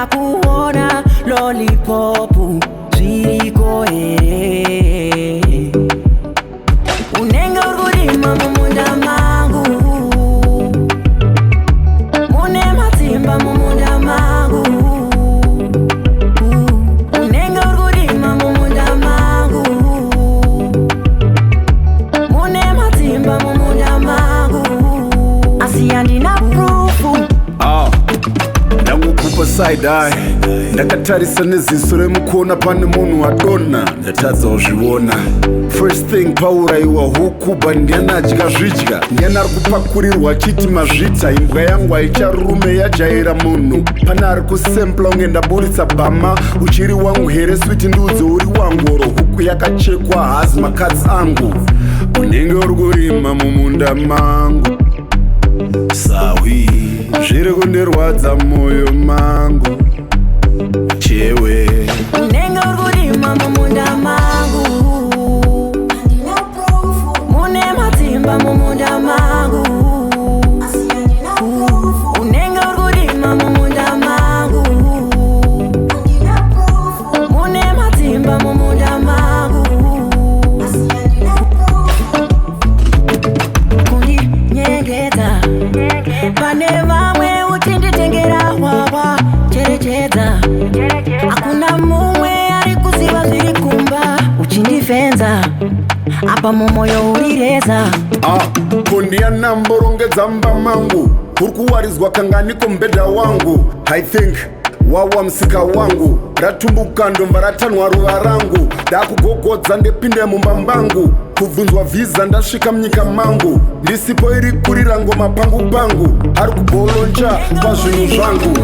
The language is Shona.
kuona lollipopu zviriko here. Unenge urkurima mumunda mangu, mune matimba mumunda mangu. Unenge urkurima mumunda mangu, mune matimba mumunda mangu. Asi handina prufu ndakukupa side eye, ndakatarisa neziso remukuona pane munhu wadonha, ndatadza kuzviona. First thing pauraiwa huku bandianadya zvidya, ndiani ari kupakurirwa achiti mazvita. Imbwa yangu haicharume yajaira munhu, pane ari kusempla unge ndaburitsa bhama. Uchiri wangu here switi ndiudze uri wangu, oro huku yakachekwa hazi makadzi angu. Unenge uri kurima mumunda mangu, sawi zviri kundirwadza mwoyo mangu chewe. Unenge urkurima mumunda mangu, mune matimba mumunda mangu. Unenge urkurima mumunda mangu, mune matimba mumunda mangu. Kundinyengedza pane vamwe uchinditengera wawa cherechedza. Hakuna mumwe ari kuziva zviri kumba, uchindifenza apa mumwoyo urireza. Kondianamborongedza mba mangu, uri kuwarizwa kangani kombedha wangu. I think wawa musika wangu, ratumbuka ndomva ratanwa ruva rangu. Ndakugogodza ndepinde mumba mbangu, kubvunzwa vhiza ndasvika munyika mangu. Ndisipo iri kurira ngoma pangu pangu, ari kubolonja pazvinhu zvangu.